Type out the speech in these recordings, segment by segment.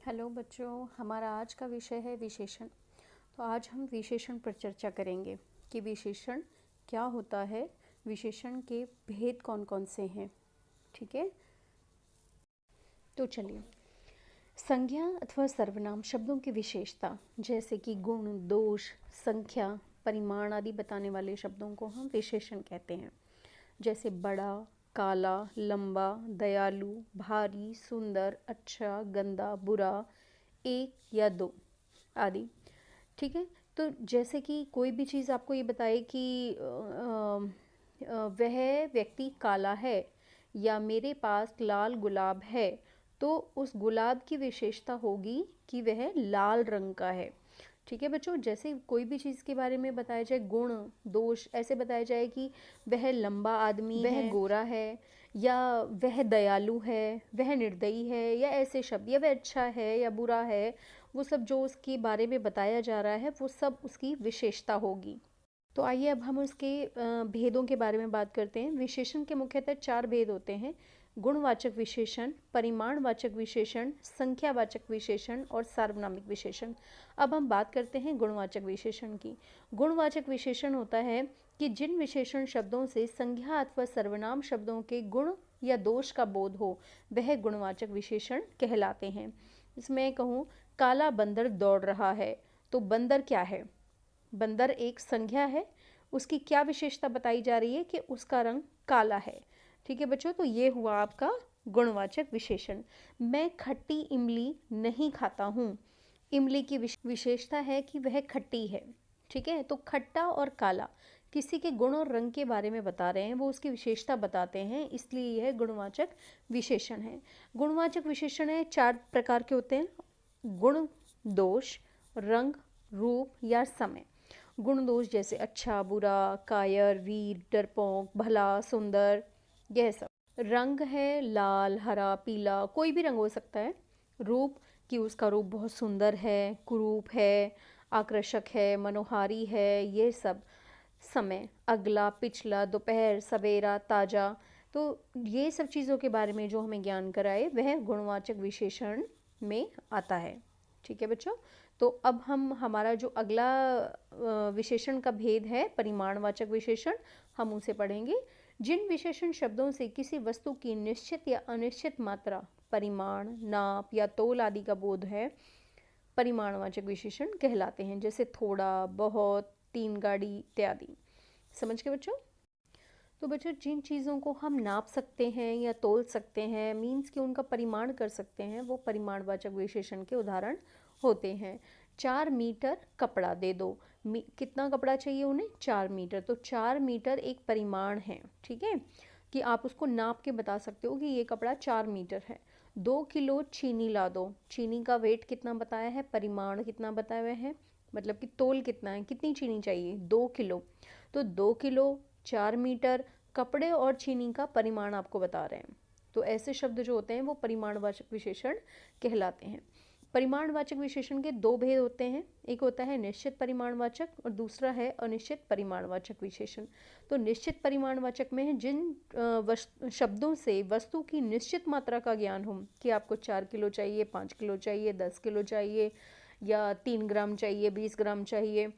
Hello बच्चों, हमारा आज का विषय है विशेषण। तो आज हम विशेषण पर चर्चा करेंगे कि विशेषण क्या होता है, विशेषण के भेद कौन कौन से हैं। ठीक है, तो चलिए। संज्ञा अथवा सर्वनाम शब्दों की विशेषता जैसे कि गुण, दोष, संख्या, परिमाण आदि बताने वाले शब्दों को हम विशेषण कहते हैं। जैसे बड़ा, काला, लंबा, दयालु, भारी, सुंदर, अच्छा, गंदा, बुरा, एक या दो आदि। ठीक है, तो जैसे कि कोई भी चीज़ आपको ये बताए कि वह व्यक्ति काला है या मेरे पास लाल गुलाब है, तो उस गुलाब की विशेषता होगी कि वह लाल रंग का है। ठीक है बच्चों, जैसे कोई भी चीज़ के बारे में बताया जाए, गुण, दोष ऐसे बताया जाए कि वह लंबा आदमी है, वह गोरा है, या वह दयालु है, वह निर्दयी है, या ऐसे शब्द, या वह अच्छा है या बुरा है, वो सब जो उसके बारे में बताया जा रहा है वो सब उसकी विशेषता होगी। तो आइए अब हम उसके भेदों के बारे में बात करते हैं। विशेषण के मुख्यतः 4 भेद होते हैं: गुणवाचक विशेषण, परिमाणवाचक विशेषण, संख्यावाचक विशेषण और सार्वनामिक विशेषण। अब हम बात करते हैं गुणवाचक विशेषण की। गुणवाचक विशेषण होता है कि जिन विशेषण शब्दों से संज्ञा अथवा सर्वनाम शब्दों के गुण या दोष का बोध हो, वह गुणवाचक विशेषण कहलाते हैं। इसमें कहूँ काला बंदर दौड़ रहा है, तो बंदर क्या है? बंदर एक संज्ञा है, उसकी क्या विशेषता बताई जा रही है कि उसका रंग काला है। ठीक है बच्चों, तो ये हुआ आपका गुणवाचक विशेषण। मैं खट्टी इमली नहीं खाता हूँ, इमली की विशेषता है कि वह खट्टी है। ठीक है, तो खट्टा और काला किसी के गुण और रंग के बारे में बता रहे हैं, वो उसकी विशेषता बताते हैं, इसलिए यह गुणवाचक विशेषण है। गुणवाचक विशेषण है 4 प्रकार के होते हैं: गुण, दोष, रंग, रूप या समय। गुण दोष जैसे अच्छा, बुरा, कायर, वीर, डरपोक, भला, सुंदर, यह सब। रंग है लाल, हरा, पीला, कोई भी रंग हो सकता है। रूप कि उसका रूप बहुत सुंदर है, कुरूप है, आकर्षक है, मनोहारी है, ये सब। समय अगला, पिछला, दोपहर, सवेरा, ताजा। तो ये सब चीज़ों के बारे में जो हमें ज्ञान कराए वह गुणवाचक विशेषण में आता है। ठीक है बच्चों, तो अब हम हमारा जो अगला विशेषण का भेद है परिमाणवाचक विशेषण, हम उसे पढ़ेंगे। जिन विशेषण शब्दों से किसी वस्तु की निश्चित या अनिश्चित मात्रा, परिमाण, नाप या तोल आदि का बोध है, परिमाणवाचक विशेषण कहलाते हैं। जैसे थोड़ा, बहुत, 3 गाड़ी इत्यादि। समझ गए बच्चों? तो बच्चों, जिन चीज़ों को हम नाप सकते हैं या तोल सकते हैं, मीन्स कि उनका परिमाण कर सकते हैं, वो परिमाणवाचक विशेषण के उदाहरण होते हैं। 4 मीटर कपड़ा दे दो, कितना कपड़ा चाहिए उन्हें? 4 मीटर। तो 4 मीटर एक परिमाण है। ठीक है, कि आप उसको नाप के बता सकते हो कि ये कपड़ा 4 मीटर है। 2 किलो चीनी ला दो, चीनी का वेट कितना बताया है, परिमाण कितना बताया हुआ है, मतलब कि तोल कितना है, कितनी चीनी चाहिए? 2 किलो। तो 2 किलो, 4 मीटर, कपड़े और चीनी का परिमाण आपको बता रहे हैं। तो ऐसे शब्द जो होते हैं वो परिमाणवाचक विशेषण कहलाते हैं। परिमाणवाचक विशेषण के 2 भेद होते हैं, एक होता है निश्चित परिमाणवाचक और दूसरा है अनिश्चित परिमाणवाचक विशेषण। तो निश्चित परिमाणवाचक में जिन शब्दों से वस्तु की निश्चित मात्रा का ज्ञान हो कि आपको 4 किलो चाहिए, 5 किलो चाहिए, 10 किलो चाहिए, या 3 ग्राम चाहिए, 20 ग्राम चाहिए,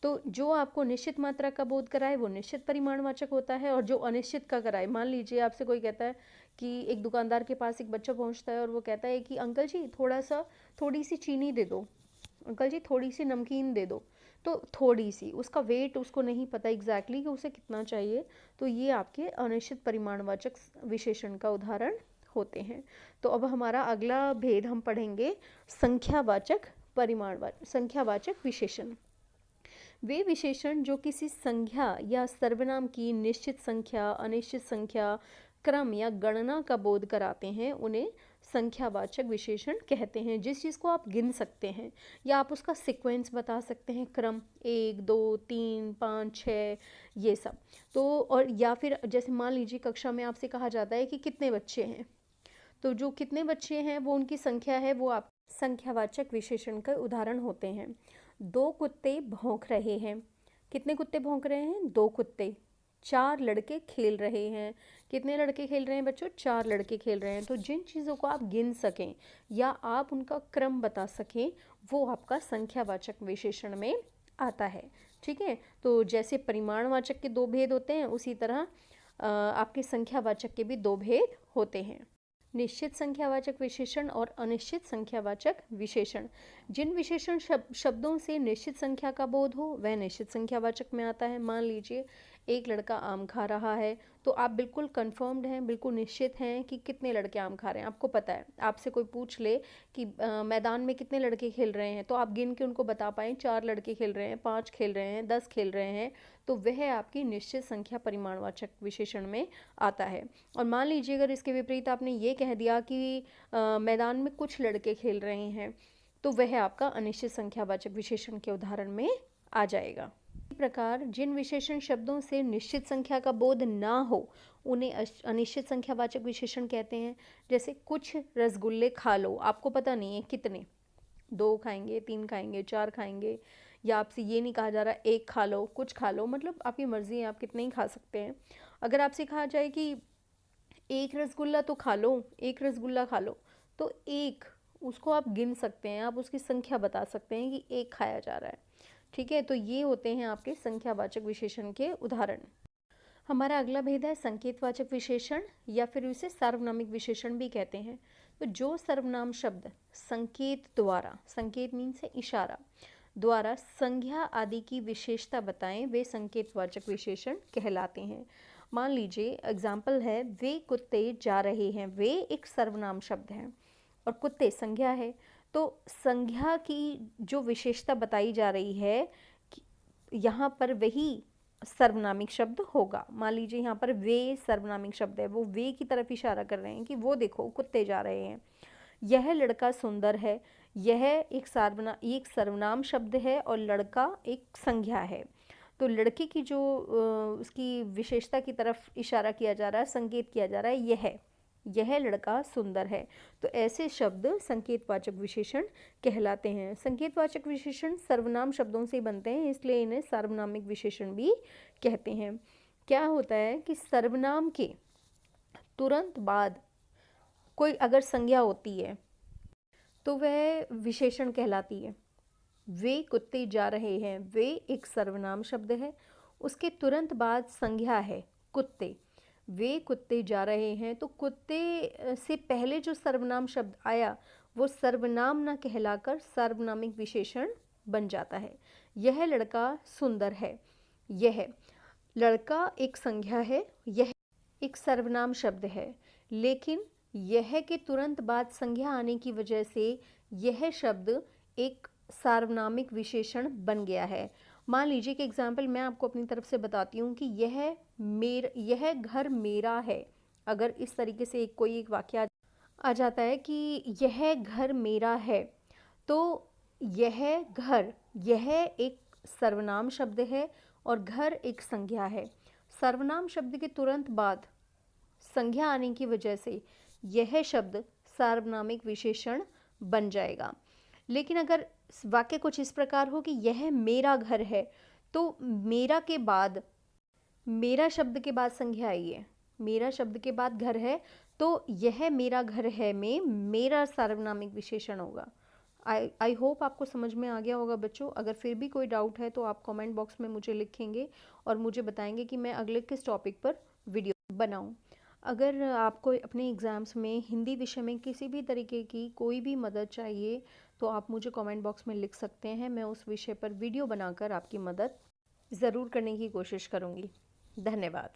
तो जो आपको निश्चित मात्रा का बोध कराए वो निश्चित परिमाणवाचक होता है। और जो अनिश्चित का कराए, मान लीजिए आपसे कोई कहता है कि एक दुकानदार के पास एक बच्चा पहुंचता है और वो कहता है कि अंकल जी थोड़ी सी चीनी दे दो, अंकल जी थोड़ी सी नमकीन दे दो। तो थोड़ी सी, उसका वेट उसको नहीं पता एग्जैक्टली कि उसे कितना चाहिए, तो ये आपके अनिश्चित परिमाणवाचक विशेषण का उदाहरण होते हैं। तो अब हमारा अगला भेद हम पढ़ेंगे संख्यावाचक विशेषण। वे विशेषण जो किसी संख्या या सर्वनाम की निश्चित संख्या, अनिश्चित संख्या, क्रम या गणना का बोध कराते हैं, उन्हें संख्यावाचक विशेषण कहते हैं। जिस चीज़ को आप गिन सकते हैं या आप उसका सीक्वेंस बता सकते हैं, क्रम 1 2 3 5 6 ये सब। तो और या फिर जैसे मान लीजिए कक्षा में आपसे कहा जाता है कि कितने बच्चे हैं, तो जो कितने बच्चे हैं वो उनकी संख्या है, वो आप संख्यावाचक विशेषण का उदाहरण होते हैं। 2 कुत्ते भौंक रहे हैं, कितने कुत्ते भौंक रहे हैं? 2 कुत्ते। 4 लड़के खेल रहे हैं। कितने लड़के खेल रहे हैं बच्चों? 4 लड़के खेल रहे हैं। तो जिन चीज़ों को आप गिन सकें या आप उनका क्रम बता सकें वो आपका संख्यावाचक विशेषण में आता है। ठीक है, तो जैसे परिमाणवाचक के 2 भेद होते हैं उसी तरह आपके संख्यावाचक के भी 2 भेद होते हैं। निश्चित संख्यावाचक विशेषण और अनिश्चित संख्यावाचक विशेषण। जिन विशेषण शब्दों से निश्चित संख्या का बोध हो वह निश्चित संख्यावाचक में आता है। मान लीजिए एक लड़का आम खा रहा है, तो आप बिल्कुल कंफर्म्ड हैं, बिल्कुल निश्चित हैं कि कितने लड़के आम खा रहे हैं, आपको पता है। आपसे कोई पूछ ले कि मैदान में कितने लड़के खेल रहे हैं, तो आप गिन के उनको बता पाएँ 4 लड़के खेल रहे हैं, 5 खेल रहे हैं, 10 खेल रहे हैं, तो वह आपकी निश्चित संख्या परिमाणवाचक विशेषण में आता है। और मान लीजिए अगर इसके विपरीत आपने ये कह दिया कि मैदान में कुछ लड़के खेल रहे हैं, तो वह आपका अनिश्चित संख्यावाचक विशेषण के उदाहरण में आ जाएगा। इसी प्रकार जिन विशेषण शब्दों से निश्चित संख्या का बोध ना हो उन्हें अनिश्चित संख्यावाचक विशेषण कहते हैं। जैसे कुछ रसगुल्ले खा लो, आपको पता नहीं है कितने, 2 खाएंगे, 3 खाएंगे, 4 खाएंगे, या आपसे ये नहीं कहा जा रहा 1 खा लो, कुछ खा लो, मतलब आपकी मर्जी है, आप कितने ही खा सकते हैं। अगर आपसे कहा जाए कि 1 रसगुल्ला तो खा लो, 1 रसगुल्ला खा लो, तो 1 उसको आप गिन सकते हैं, आप उसकी संख्या बता सकते हैं कि 1 खाया जा रहा है। ठीक है, तो ये होते हैं आपके संख्यावाचक विशेषण के उदाहरण। हमारा अगला भेद है संकेतवाचक विशेषण या फिर इसे सार्वनामिक विशेषण भी कहते हैं। तो जो सर्वनाम शब्द संकेत द्वारा, संकेत मीन से इशारा, द्वारा संज्ञा आदि की विशेषता बताएं वे संकेतवाचक विशेषण कहलाते हैं। मान लीजिए एग्जाम्पल है, वे कुत्ते जा रहे हैं। वे एक सर्वनाम शब्द है और कुत्ते संज्ञा है, तो संज्ञा की जो विशेषता बताई जा रही है यहाँ पर वही सर्वनामिक शब्द होगा। मान लीजिए यहाँ पर वे सर्वनामिक शब्द है, वो वे की तरफ इशारा कर रहे हैं कि वो देखो कुत्ते जा रहे हैं। यह लड़का सुंदर है, यह एक सर्वनाम शब्द है और लड़का एक संज्ञा है। तो लड़के की जो उसकी विशेषता की तरफ इशारा किया जा रहा है, संकेत किया जा रहा है, यह लड़का सुंदर है। तो ऐसे शब्द संकेतवाचक विशेषण कहलाते हैं। संकेतवाचक विशेषण सर्वनाम शब्दों से बनते हैं, इसलिए इन्हें सार्वनामिक विशेषण भी कहते हैं। क्या होता है कि सर्वनाम के तुरंत बाद कोई अगर संज्ञा होती है तो वह विशेषण कहलाती है। वे कुत्ते जा रहे हैं, वे एक सर्वनाम शब्द है, उसके तुरंत बाद संज्ञा है कुत्ते। वे कुत्ते जा रहे हैं, तो कुत्ते से पहले जो सर्वनाम शब्द आया वो सर्वनाम न कहलाकर सार्वनामिक विशेषण बन जाता है। यह लड़का सुंदर है, यह लड़का एक संज्ञा है, यह एक सर्वनाम शब्द है, लेकिन यह के तुरंत बाद संज्ञा आने की वजह से यह शब्द एक सार्वनामिक विशेषण बन गया है। मान लीजिए कि एग्जाम्पल मैं आपको अपनी तरफ से बताती हूँ कि यह घर मेरा है। अगर इस तरीके से कोई एक वाक्य आ जाता है कि यह घर मेरा है, तो यह घर, यह एक सर्वनाम शब्द है और घर एक संज्ञा है। सर्वनाम शब्द के तुरंत बाद संज्ञा आने की वजह से यह शब्द सार्वनामिक विशेषण बन जाएगा। लेकिन अगर वाक्य कुछ इस प्रकार हो कि यह मेरा घर है, तो मेरा के बाद, मेरा शब्द के बाद संज्ञा आई है, मेरा शब्द के बाद घर है, तो यह मेरा घर है में मेरा सार्वनामिक विशेषण होगा। आई होप आपको समझ में आ गया होगा बच्चों। अगर फिर भी कोई डाउट है तो आप कमेंट बॉक्स में मुझे लिखेंगे और मुझे बताएंगे कि मैं अगले किस टॉपिक पर वीडियो बनाऊं। अगर आपको अपने एग्ज़ाम्स में हिंदी विषय में किसी भी तरीके की कोई भी मदद चाहिए तो आप मुझे कमेंट बॉक्स में लिख सकते हैं। मैं उस विषय पर वीडियो बनाकर आपकी मदद ज़रूर करने की कोशिश करूँगी। धन्यवाद।